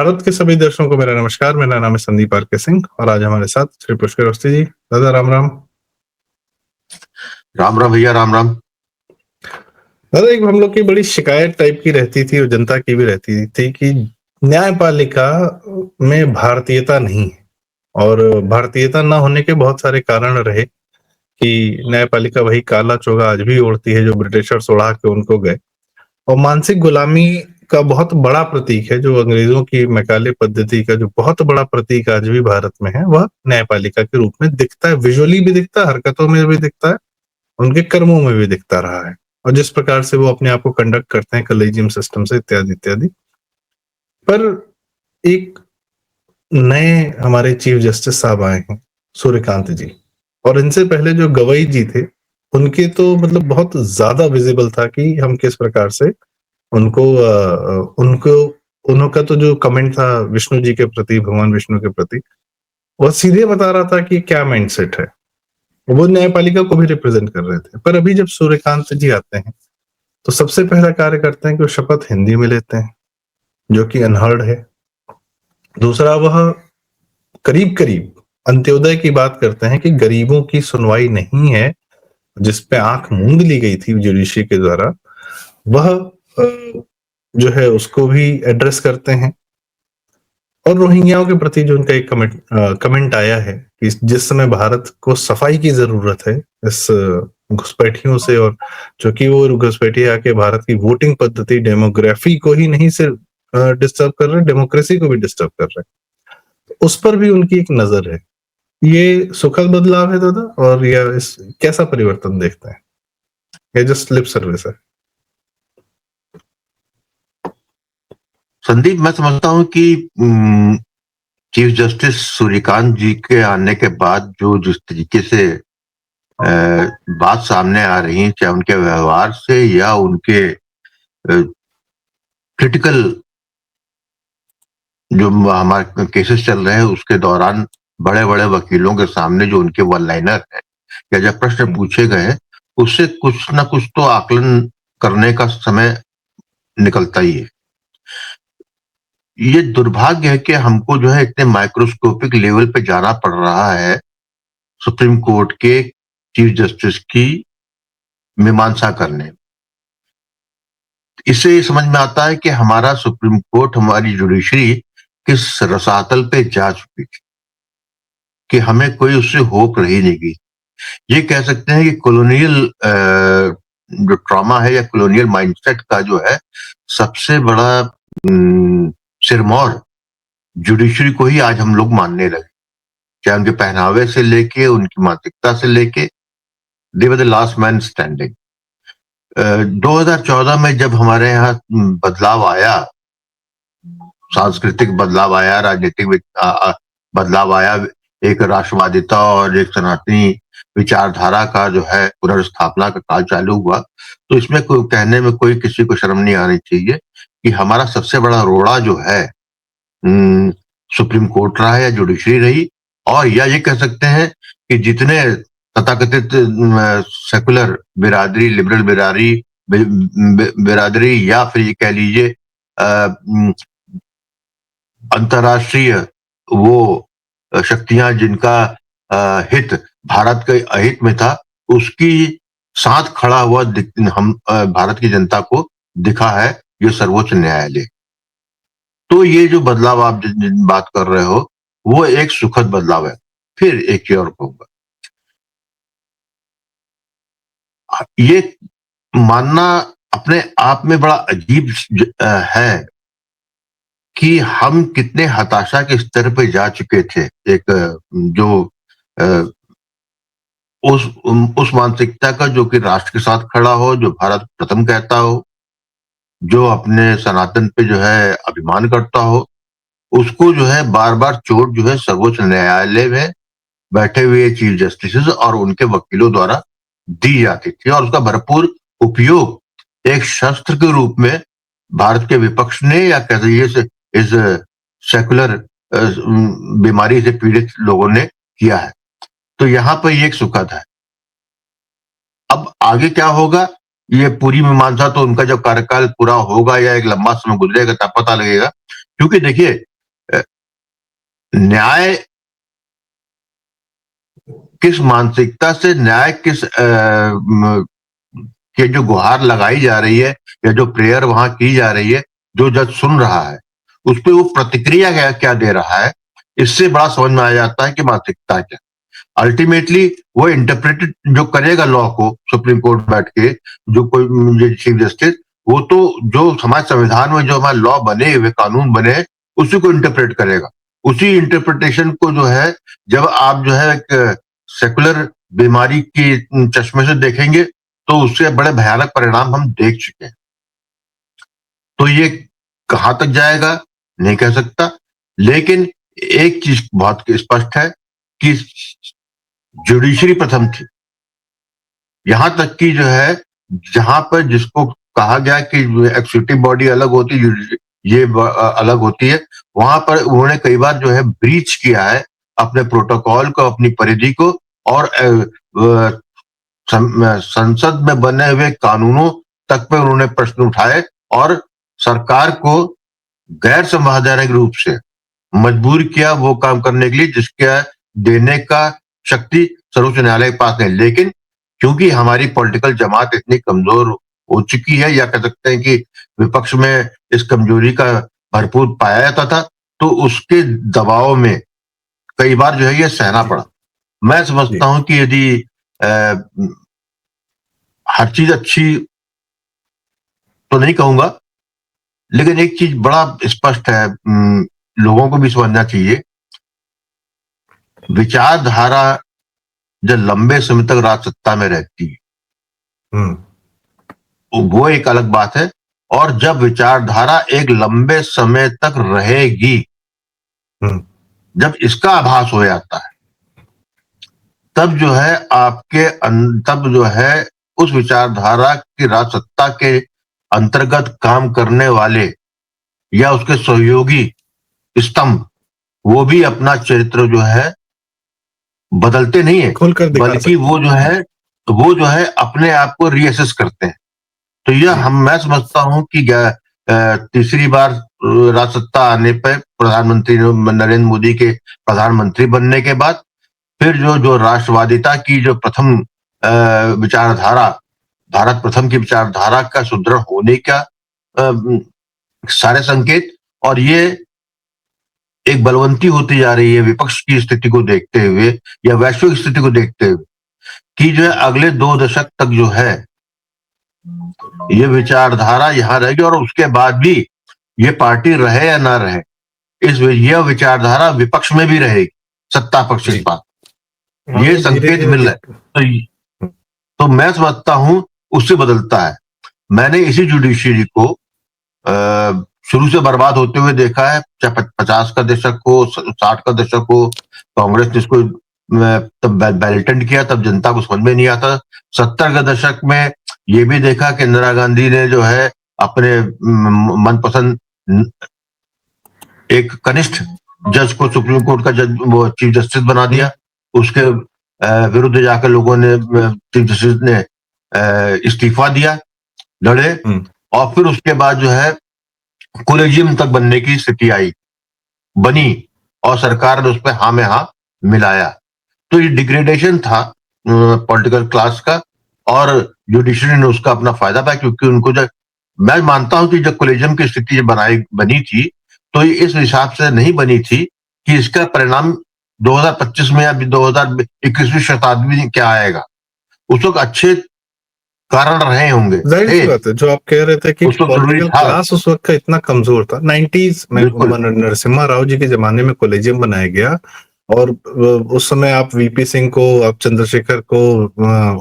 भारत के सभी दर्शकों को मेरा नमस्कार। मेरा नाम है संदीप आर के सिंह और आज हमारे साथ श्री पुष्कर अवस्थी जी। दादा राम राम। राम राम भैया, राम राम। दादा, एक हम लोग की बड़ी शिकायत टाइप की रहती थी और जनता की भी रहती थी कि न्यायपालिका में भारतीयता नहीं है। और भारतीयता ना होने के बहुत सारे कारण रहे कि न्यायपालिका वही काला चोगा आज भी ओढ़ती है जो ब्रिटिशर्स उड़ा के उनको गए। और मानसिक गुलामी का बहुत बड़ा प्रतीक है, जो अंग्रेजों की मैकाले पद्धति का जो बहुत बड़ा प्रतीक आज भी भारत में है, वह न्यायपालिका के रूप में दिखता है। विजुअली भी दिखता है, हरकतों में भी दिखता है, उनके कर्मों में भी दिखता रहा है, और जिस प्रकार से वो अपने आप को कंडक्ट करते हैं कलेजियम सिस्टम से इत्यादि इत्यादि। पर एक नए हमारे चीफ जस्टिस साहब आए हैं, सूर्यकांत जी, और इनसे पहले जो गवई जी थे उनके तो मतलब बहुत ज्यादा विजिबल था कि हम किस प्रकार से उनको उनको उनका तो जो कमेंट था विष्णु जी के प्रति, भगवान विष्णु के प्रति, वह सीधे बता रहा था कि क्या माइंडसेट है। वो न्यायपालिका को भी रिप्रेजेंट कर रहे थे। पर अभी जब सूर्यकांत जी आते हैं तो सबसे पहला कार्य करते हैं कि वो शपथ हिंदी में लेते हैं, जो कि अनहर्ड है। दूसरा, वह करीब करीब अंत्योदय की बात करते हैं कि गरीबों की सुनवाई नहीं है, जिस पे आंख मूंद ली गई थी जुडिशरी के द्वारा, वह जो है उसको भी एड्रेस करते हैं। और रोहिंग्याओं के प्रति जो उनका एक कमेंट आया है कि जिस समय भारत को सफाई की जरूरत है इस घुसपैठियों से, और जो कि वो घुसपैठी आके भारत की वोटिंग पद्धति, डेमोग्राफी को ही नहीं सिर्फ डिस्टर्ब कर रहे, डेमोक्रेसी को भी डिस्टर्ब कर रहे हैं, उस पर भी उनकी एक नजर है। ये सुखद बदलाव है दादा, और या इस कैसा परिवर्तन देखते हैं? ये जस्ट लिप सर्विस है? संदीप, मैं समझता हूं कि चीफ जस्टिस सूर्यकांत जी के आने के बाद जो जिस तरीके से बात सामने आ रही है, चाहे उनके व्यवहार से या उनके क्रिटिकल जो हमारे केसेस चल रहे हैं उसके दौरान बड़े बड़े वकीलों के सामने जो उनके वन लाइनर है या जब प्रश्न पूछे गए, उससे कुछ ना कुछ तो आकलन करने का समय निकलता ही है। ये दुर्भाग्य है कि हमको जो है इतने माइक्रोस्कोपिक लेवल पे जाना पड़ रहा है सुप्रीम कोर्ट के चीफ जस्टिस की मीमांसा करने। इससे ये समझ में आता है कि हमारा सुप्रीम कोर्ट, हमारी जुडिशरी किस रसातल पे जा चुकी थी कि हमें कोई उससे होप रही नहीं गई। ये कह सकते हैं कि कॉलोनियल जो ट्रॉमा है या कॉलोनियल माइंडसेट का जो है सबसे बड़ा सिरमौर जुडिशरी को ही आज हम लोग मानने लगे, चाहे उनके पहनावे से लेके, उनकी मानसिकता से लेके। They were the last man standing. 2014 में जब हमारे यहाँ बदलाव आया, सांस्कृतिक बदलाव आया, राजनीतिक बदलाव आया, एक राष्ट्रवादिता और एक सनातनी विचारधारा का जो है पुनर्स्थापना का काल चालू हुआ, तो इसमें कहने में कोई किसी को शर्म नहीं आनी चाहिए कि हमारा सबसे बड़ा रोड़ा जो है सुप्रीम कोर्ट रहा है या जुडिशरी रही। और या ये कह सकते हैं कि जितने तथाकथित सेकुलर बिरादरी, लिबरल बिरादरी या फिर ये कह लीजिए अंतर्राष्ट्रीय वो शक्तियां जिनका हित भारत के अहित में था, उसकी साथ खड़ा हुआ हम भारत की जनता को दिखा है ये सर्वोच्च न्यायालय। तो ये जो बदलाव आप जिन बात कर रहे हो वो एक सुखद बदलाव है। फिर एक चीज और कहूंगा, ये मानना अपने आप में बड़ा अजीब है कि हम कितने हताशा के स्तर पे जा चुके थे। एक जो उस मानसिकता का जो कि राष्ट्र के साथ खड़ा हो, जो भारत प्रथम कहता हो, जो अपने सनातन पे जो है अभिमान करता हो, उसको जो है बार बार चोट जो है सर्वोच्च न्यायालय में बैठे हुए चीफ जस्टिस और उनके वकीलों द्वारा दी जाती थी, और उसका भरपूर उपयोग एक शस्त्र के रूप में भारत के विपक्ष ने या कहिए इस सेकुलर बीमारी से पीड़ित लोगों ने किया है। तो यहाँ पर ये एक सुखद है। अब आगे क्या होगा, ये पूरी मीमांसा तो उनका जब कार्यकाल पूरा होगा या एक लंबा समय गुजरेगा तब पता लगेगा। क्योंकि देखिए, न्याय किस मानसिकता से, न्याय किस के जो गुहार लगाई जा रही है या जो प्रेयर वहां की जा रही है, जो जज सुन रहा है, उस पर वो प्रतिक्रिया क्या दे रहा है, इससे बड़ा समझ में आ जाता है कि मानसिकता क्या। अल्टीमेटली वो इंटरप्रेटेड जो करेगा लॉ को सुप्रीम कोर्ट बैठ के, जो कोई चीफ जस्टिस, वो तो जो हमारे संविधान में जो हमारे लॉ बने हुए, कानून बने, उसी को इंटरप्रेट करेगा। उसी इंटरप्रिटेशन को जो है, जब आप जो है एक सेकुलर बीमारी की चश्मे से देखेंगे, तो उससे बड़े भयानक परिणाम हम देख चुके हैं। तो ये कहां तक जाएगा नहीं कह सकता, लेकिन एक चीज बहुत स्पष्ट है कि जुडिशरी प्रथम थी। यहां तक कि जो है, जहां पर जिसको कहा गया कि एग्जीक्यूटिव बॉडी अलग होती है, ये अलग होती है, वहां पर उन्होंने कई बार जो है ब्रीच किया है अपने प्रोटोकॉल को, अपनी परिधि को, और संसद में बने हुए कानूनों तक पे उन्होंने प्रश्न उठाए और सरकार को गैर संवैधानिक रूप से मजबूर किया वो काम करने के लिए जिसके देने का शक्ति सर्वोच्च न्यायालय के पास नहीं। लेकिन क्योंकि हमारी पॉलिटिकल जमात इतनी कमजोर हो चुकी है, या कह सकते हैं कि विपक्ष में इस कमजोरी का भरपूर पाया जाता था, तो उसके दबाव में कई बार जो है ये सहना पड़ा। मैं समझता हूं कि यदि हर चीज अच्छी तो नहीं कहूंगा, लेकिन एक चीज बड़ा स्पष्ट है, लोगों को भी समझना चाहिए, विचारधारा जब लंबे समय तक राज सत्ता में रहती है वो एक अलग बात है, और जब विचारधारा एक लंबे समय तक रहेगी, जब इसका आभास हो जाता है, तब जो है तब जो है उस विचारधारा की राज सत्ता के अंतर्गत काम करने वाले या उसके सहयोगी स्तंभ, वो भी अपना चरित्र जो है बदलते नहीं है, बल्कि वो जो है अपने आप को रीअसेस करते हैं। तो यह मैं समझता हूं कि तीसरी बार राजसत्ता आने पर प्रधानमंत्री नरेंद्र मोदी के प्रधानमंत्री बनने के बाद फिर जो राष्ट्रवादिता की जो प्रथम विचारधारा, भारत प्रथम की विचारधारा का सुदृढ़ होने का सारे संकेत, और ये एक बलवंती होती जा रही है विपक्ष की स्थिति को देखते हुए या वैश्विक स्थिति को देखते हुए, कि जो है अगले 2 दशक तक जो है ये विचारधारा यहां रहेगी, और उसके बाद भी ये पार्टी रहे या ना रहे, यह विचारधारा विपक्ष में भी रहेगी, सत्ता पक्ष के पास ये संकेत मिल रहा है। तो मैं समझता हूं उससे बदलता है। मैंने इसी जुडिशरी को शुरू से बर्बाद होते हुए देखा है, चाहे 50 का दशक हो, 60 का दशक हो, कांग्रेस ने इसको तब बैलेटेंट किया, तब जनता को समझ में नहीं आता। 70 के दशक में ये भी देखा कि इंदिरा गांधी ने जो है अपने मनपसंद एक कनिष्ठ जज को सुप्रीम कोर्ट का जज, वो चीफ जस्टिस बना दिया, उसके विरुद्ध जाकर लोगों ने, चीफ जस्टिस ने इस्तीफा दिया, लड़े, और फिर उसके बाद जो है कोलेजियम तक बनने की स्थिति बनी, और सरकार ने उस पर हाँ में हाँ मिलाया। तो ये डिग्रेडेशन था पॉलिटिकल क्लास का, और जुडिशरी ने उसका अपना फायदा पाया, क्योंकि उनको जब, मैं मानता हूं कि जब कोलेजियम की स्थिति बनी थी, तो ये इस हिसाब से नहीं बनी थी कि इसका परिणाम 2025 में या 2021वीं शताब्दी में क्या आएगा। उस वक्त अच्छे कारण रहे होंगे, जाहिर सी बात है, जो आप कह रहे थे कि पॉलिटिकल क्लास उस वक्त का इतना कमजोर था। 90s में नरसिम्हा राव जी के जमाने में कॉलेजियम बनाया गया, और उस समय आप वीपी सिंह को, आप चंद्रशेखर को,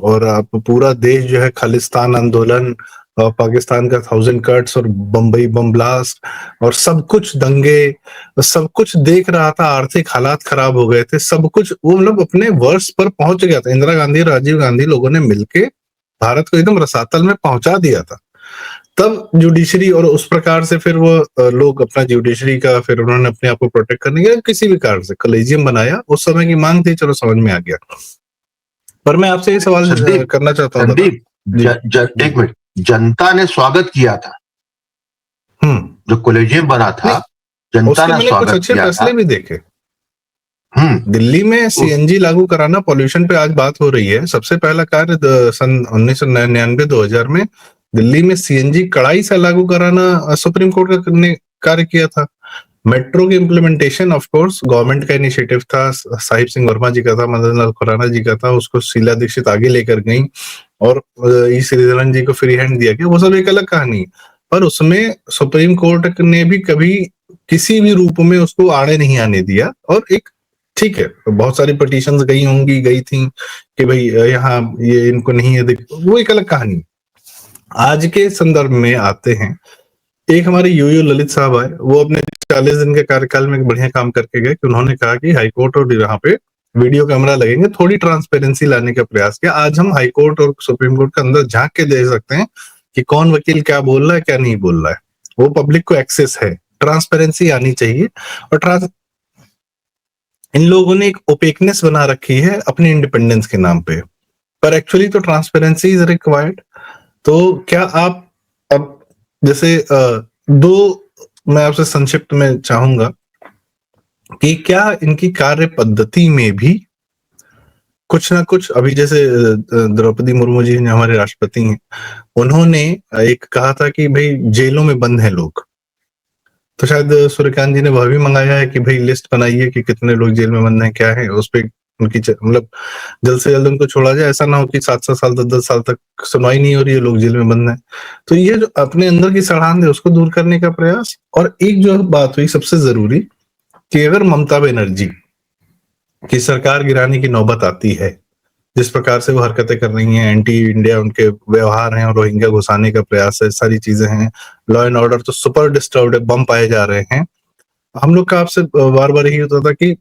और आप पूरा देश जो है खालिस्तान आंदोलन, पाकिस्तान का 1000 कट्स और बम्बई बम ब्लास्ट और सब कुछ दंगे, सब कुछ देख रहा था। आर्थिक हालात खराब हो गए थे, सब कुछ वो मतलब अपने वर्ष पर पहुंच गया था। इंदिरा गांधी, राजीव गांधी लोगों ने मिलके भारत को एकदम रसातल में पहुंचा दिया था। तब जुडिशरी, और उस प्रकार से फिर वो लोग अपना जुडिशरी का, फिर उन्होंने अपने आप को प्रोटेक्ट करने के किसी भी कारण से कॉलेजियम बनाया। उस समय की मांग थी, चलो समझ में आ गया। पर मैं आपसे ये सवाल करना चाहता हूँ एक मिनट, जनता ने स्वागत किया था जो कॉलेजियम बना था, जनता ने स्वागत अच्छे किया फैसले भी देखे। दिल्ली में सीएनजी लागू कराना, पॉल्यूशन पे आज बात हो रही है। सबसे पहला कार्य सन 1999-2000 में दिल्ली में सीएनजी कड़ाई से लागू कराना सुप्रीम कोर्ट ने कार्य किया था। मेट्रो की इम्प्लीमेंटेशन ऑफ कोर्स गवर्नमेंट का इनिशिएटिव था, साहिब सिंह वर्मा जी का था, मदन लाल खुराना जी का था। उसको शीला दीक्षित आगे लेकर गई और ई श्रीधरन जी को फ्री हैंड दिया गया। वो सब एक अलग कहानी, पर उसमें सुप्रीम कोर्ट ने भी कभी किसी भी रूप में उसको आड़े नहीं आने दिया। और एक ठीक है, बहुत सारी पिटीशंस गई थी कि भाई यहाँ ये इनको नहीं है, वो एक अलग कहानी। आज के संदर्भ में आते हैं, एक हमारे यूयू ललित साहब आए, वो अपने 40 दिन के कार्यकाल में एक बढ़िया काम करके गए कि उन्होंने कहा कि हाईकोर्ट और यहाँ पे वीडियो कैमरा लगेंगे, थोड़ी ट्रांसपेरेंसी लाने का प्रयास किया। आज हम हाईकोर्ट और सुप्रीम कोर्ट के अंदर झांक के देख सकते हैं कि कौन वकील क्या बोल रहा है, क्या नहीं बोल रहा है। वो पब्लिक को एक्सेस है, ट्रांसपेरेंसी आनी चाहिए। और इन लोगों ने एक ओपेकनेस बना रखी है अपनी इंडिपेंडेंस के नाम पे, पर एक्चुअली तो ट्रांसपेरेंसी इज रिक्वायर्ड। तो क्या आप अब जैसे दो मैं आपसे संक्षिप्त में चाहूंगा कि क्या इनकी कार्य पद्धति में भी कुछ ना कुछ, अभी जैसे द्रौपदी मुर्मू जी हमारे राष्ट्रपति हैं, उन्होंने एक कहा था कि भाई जेलों में बंद हैं लोग, तो शायद सूर्यकांत जी ने वह भी मंगाया है कि भाई लिस्ट बनाइए कि कितने लोग जेल में बंद हैं, क्या है उस पर उनकी मतलब जल्द से जल्द उनको छोड़ा जाए। ऐसा ना हो कि 7-7 साल 10-10 साल तक सुनवाई नहीं हो रही है, लोग जेल में बंद हैं। तो ये जो अपने अंदर की सड़ांध है उसको दूर करने का प्रयास। और एक जो बात हुई सबसे जरूरी कि अगर ममता बनर्जी की सरकार गिराने की नौबत आती है, जिस प्रकार से वो हरकतें कर रही हैं, एंटी इंडिया उनके व्यवहार हैं और रोहिंग्या घुसाने का प्रयास है, सारी चीजें हैं, लॉ एंड ऑर्डर तो सुपर डिस्टर्ब्ड है, बम पाए जा रहे हैं। हम लोग का आपसे बार बार यही होता था कि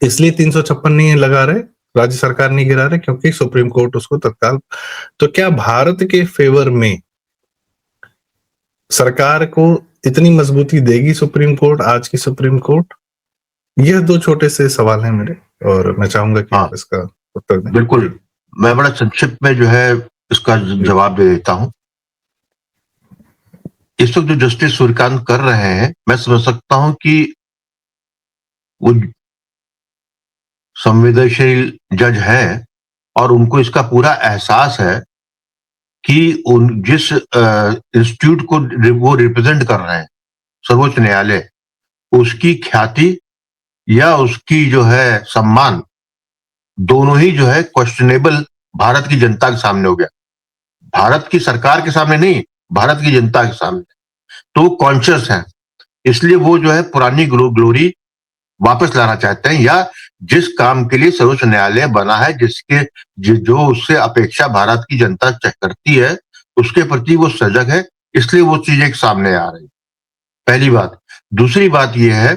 इसलिए 356 नहीं लगा रहे, राज्य सरकार नहीं गिरा रहे क्योंकि सुप्रीम कोर्ट उसको तत्काल। तो क्या भारत के फेवर में सरकार को इतनी मजबूती देगी सुप्रीम कोर्ट, आज की सुप्रीम कोर्ट? यह दो छोटे से सवाल हैं मेरे, और मैं चाहूंगा कि आप इसका उत्तर दें। बिल्कुल, मैं बड़ा संक्षिप्त में जो है इसका जवाब दे देता हूं। इस वक्त जो जस्टिस सूर्यकांत कर रहे हैं, मैं समझ सकता हूं कि वो संवेदनशील जज हैं और उनको इसका पूरा एहसास है कि उन जिस इंस्टीट्यूट को वो रिप्रेजेंट कर रहे हैं, सर्वोच्च न्यायालय, उसकी ख्याति या उसकी जो है सम्मान, दोनों ही जो है क्वेश्चनेबल भारत की जनता के सामने हो गया। भारत की सरकार के सामने नहीं, भारत की जनता के सामने। तो कॉन्शियस है, इसलिए वो जो है पुरानी ग्लोरी वापस लाना चाहते हैं, या जिस काम के लिए सर्वोच्च न्यायालय बना है, जिसके जो उससे अपेक्षा भारत की जनता करती है, उसके प्रति वो सजग है, इसलिए वो चीजें सामने आ रही। पहली बात। दूसरी बात यह है,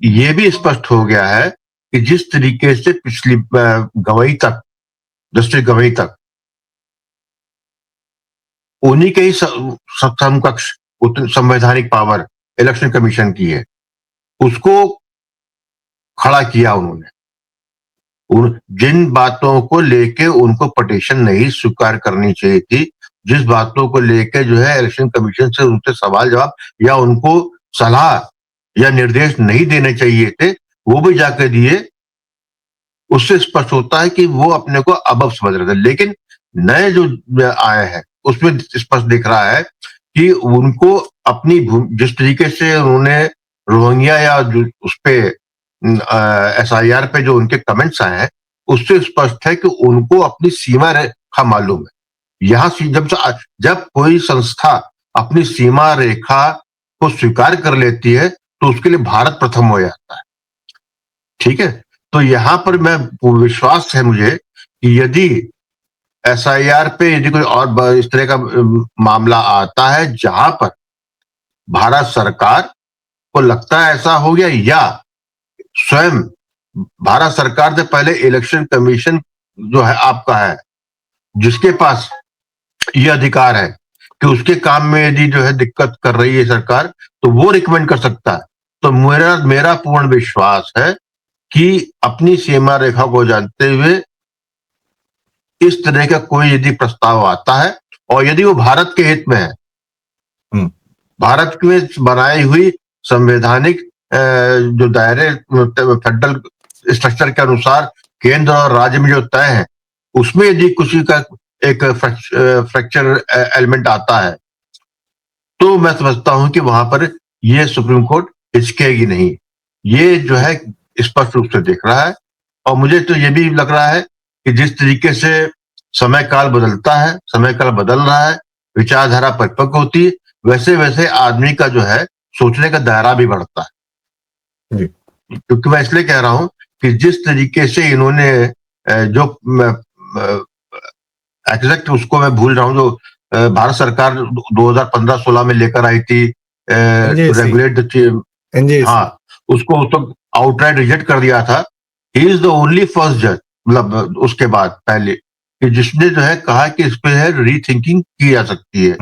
ये भी स्पष्ट हो गया है कि जिस तरीके से पिछली गवाही तक, जस्टिस गवाही तक उन्हीं के ही समकक्ष संवैधानिक पावर इलेक्शन कमीशन की है, उसको खड़ा किया उन्होंने। जिन बातों को लेके उनको पटिशन नहीं स्वीकार करनी चाहिए थी, जिस बातों को लेके जो है इलेक्शन कमीशन से उनसे सवाल जवाब या उनको सलाह या निर्देश नहीं देने चाहिए थे, वो भी जाके दिए, उससे स्पष्ट होता है कि वो अपने को अबब समझ रहे थे। लेकिन नए जो आए हैं उसमें स्पष्ट दिख रहा है कि उनको अपनी जिस तरीके से उन्होंने रोहिंग्या या जो उस पे SIR पे जो उनके कमेंट्स आए हैं, उससे स्पष्ट है कि उनको अपनी सीमा रेखा मालूम है। यहां जब कोई संस्था अपनी सीमा रेखा को स्वीकार कर लेती है तो उसके लिए भारत प्रथम हो जाता है। ठीक है, तो यहां पर मैं विश्वास है मुझे कि यदि SIR पे यदि कोई और इस तरह का मामला आता है जहां पर भारत सरकार को लगता है ऐसा हो गया, या स्वयं भारत सरकार से पहले इलेक्शन कमीशन जो है आपका है, जिसके पास ये अधिकार है कि उसके काम में यदि जो है दिक्कत कर रही है सरकार, तो वो रिकमेंड कर सकता है। तो मेरा पूर्ण विश्वास है कि अपनी सीमा रेखा को जानते हुए इस तरह का कोई यदि प्रस्ताव आता है और यदि वो भारत के हित में है, भारत में बनाई हुई संवैधानिक जो दायरे फेडरल स्ट्रक्चर के अनुसार केंद्र और राज्य में जो तय है उसमें यदि कुछ का एक फ्रैक्चर एलिमेंट आता है तो मैं समझता हूं कि वहां पर ये सुप्रीम कोर्ट हिचकेगी नहीं। ये जो है स्पष्ट रूप से देख रहा है और मुझे तो ये भी लग रहा है कि जिस तरीके से समय काल बदलता है, समय काल बदल रहा है, विचारधारा परिपक्व होती है, वैसे वैसे आदमी का जो है सोचने का दायरा भी बढ़ता है। जी। क्योंकि मैं इसलिए कह रहा हूं कि जिस तरीके से इन्होंने जो एग्जैक्ट उसको मैं भूल रहा हूं, जो भारत सरकार 2015-16 में लेकर आई थी एनजेसी, रेगुलेट, हाँ, उसको आउटराइट रिजेक्ट कर दिया था। He is the only first जज, मतलब उसके बाद पहले कि जिसने जो है कहा कि इस पे है रीथिंकिंग की जा सकती है।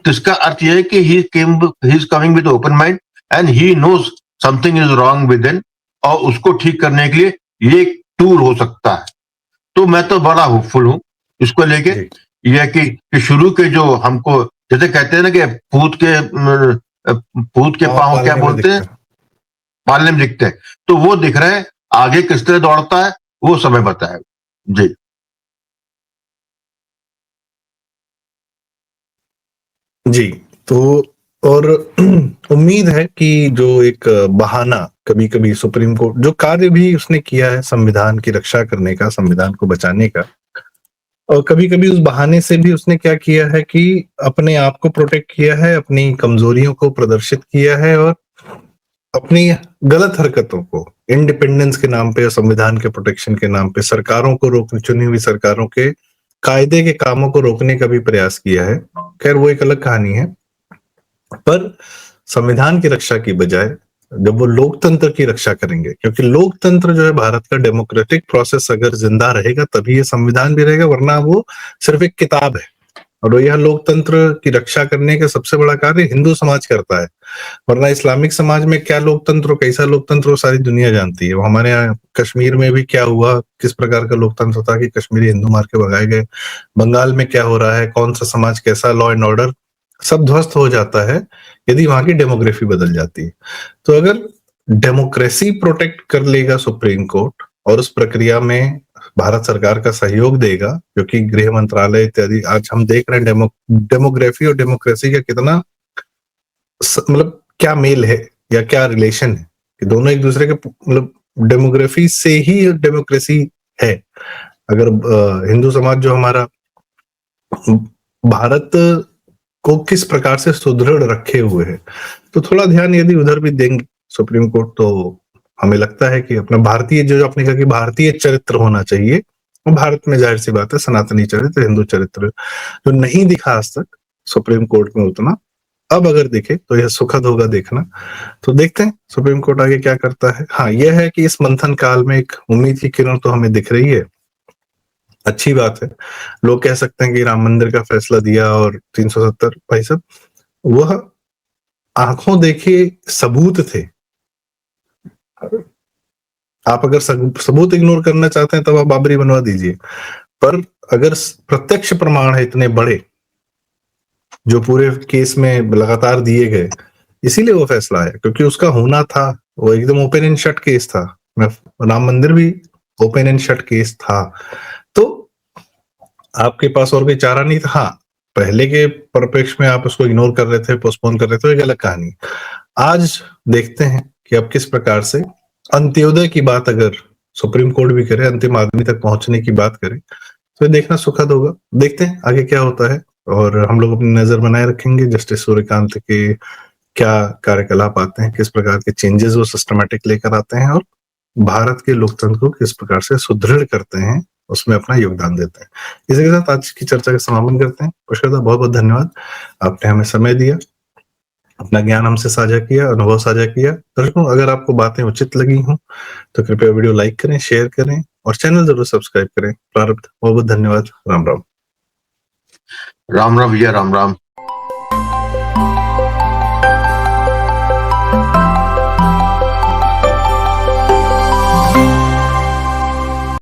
तो इसका अर्थ यह है कि he is coming with open mind and he knows something is wrong within, और उसको ठीक करने के लिए ये एक टूल हो सकता है। तो मैं तो बड़ा होपफुल हूं इसको लेके, यह कि शुरू के जो हमको जैसे कहते हैं ना कि पूत के पांव क्या बोलते हैं, पालने में दिखते हैं, तो वो दिख रहे हैं। आगे किस तरह दौड़ता है वो समय बताएगा। जी जी। तो और उम्मीद है कि जो एक बहाना कभी कभी सुप्रीम कोर्ट जो कार्य भी उसने किया है संविधान की रक्षा करने का, संविधान को बचाने का, और कभी कभी उस बहाने से भी उसने क्या किया है कि अपने आप को प्रोटेक्ट किया है, अपनी कमजोरियों को प्रदर्शित किया है, और अपनी गलत हरकतों को इंडिपेंडेंस के नाम पे और संविधान के प्रोटेक्शन के नाम पे सरकारों को रोकने, चुनी हुई सरकारों के कायदे के कामों को रोकने का भी प्रयास किया है। खैर वो एक अलग कहानी है। पर संविधान की रक्षा की बजाय जब वो लोकतंत्र की रक्षा करेंगे, क्योंकि लोकतंत्र जो है भारत का डेमोक्रेटिक प्रोसेस अगर जिंदा रहेगा तभी ये संविधान भी रहेगा, वरना वो सिर्फ एक किताब है। और यह लोकतंत्र की रक्षा करने का सबसे बड़ा कार्य हिंदू समाज करता है, वरना इस्लामिक समाज में क्या लोकतंत्र, कैसा लोकतंत्र, वो सारी दुनिया जानती है। वो हमारे यहाँ कश्मीर में भी क्या हुआ, किस प्रकार का लोकतंत्र था कि कश्मीरी हिंदू मार के भगाए गए, बंगाल में क्या हो रहा है, कौन सा समाज कैसा, लॉ एंड ऑर्डर सब ध्वस्त हो जाता है यदि वहां की डेमोग्राफी बदल जाती है। तो अगर डेमोक्रेसी प्रोटेक्ट कर लेगा सुप्रीम कोर्ट और उस प्रक्रिया में भारत सरकार का सहयोग देगा, क्योंकि गृह मंत्रालय इत्यादि आज हम देख रहे हैं डेमोग्राफी और डेमोक्रेसी का कितना मतलब क्या मेल है या क्या रिलेशन है कि दोनों एक दूसरे के, मतलब डेमोग्राफी से ही डेमोक्रेसी है। अगर हिंदू समाज जो हमारा भारत को किस प्रकार से सुदृढ़ रखे हुए है, तो थोड़ा ध्यान यदि उधर भी देंगे सुप्रीम कोर्ट, तो हमें लगता है कि अपना भारतीय जो आपने कहा कि भारतीय चरित्र होना चाहिए, भारत में जाहिर सी बात है सनातनी चरित्र, हिंदू चरित्र जो नहीं दिखा आज तक सुप्रीम कोर्ट में उतना, अब अगर दिखे तो यह सुखद होगा देखना। तो देखते हैं सुप्रीम कोर्ट आगे क्या करता है। हाँ, यह है कि इस मंथन काल में एक उम्मीद की किरण तो हमें दिख रही है, अच्छी बात है। लोग कह सकते हैं कि राम मंदिर का फैसला दिया और 370, भाई साहब वह आंखों देखे सबूत थे। आप अगर सबूत इग्नोर करना चाहते हैं तब आप बाबरी बनवा दीजिए, पर अगर प्रत्यक्ष प्रमाण है इतने बड़े जो पूरे केस में लगातार दिए गए, इसीलिए वो फैसला आया, क्योंकि उसका होना था। वो एकदम ओपन एंड शट केस था, राम मंदिर भी ओपन एंड शट केस था। तो आपके पास और कोई चारा नहीं था। हाँ, पहले के परिप्रेक्ष्य में आप उसको इग्नोर कर रहे थे, पोस्टपोन कर रहे थे, एक अलग कहानी। आज देखते हैं कि अब किस प्रकार से अंत्योदय की बात अगर सुप्रीम कोर्ट भी करे, अंतिम आदमी तक पहुंचने की बात करे, तो देखना सुखद होगा। देखते हैं आगे क्या होता है, और हम लोग अपनी नजर बनाए रखेंगे जस्टिस सूर्यकांत के क्या कार्यकलाप आते हैं, किस प्रकार के चेंजेस वो सिस्टमैटिक लेकर आते हैं, और भारत के लोकतंत्र को किस प्रकार से सुदृढ़ करते हैं, उसमें अपना योगदान देते हैं। इसी के साथ आज की चर्चा का समापन करते हैं। पुष्कर दा, बहुत बहुत धन्यवाद, आपने हमें समय दिया, अपना ज्ञान हमसे साझा किया, अनुभव साझा किया। दर्शकों, अगर आपको बातें उचित लगी हों तो कृपया वीडियो लाइक करें, शेयर करें और चैनल जरूर सब्सक्राइब करें। प्रारब्ध, बहुत बहुत धन्यवाद। राम राम। राम राम भैया, राम राम।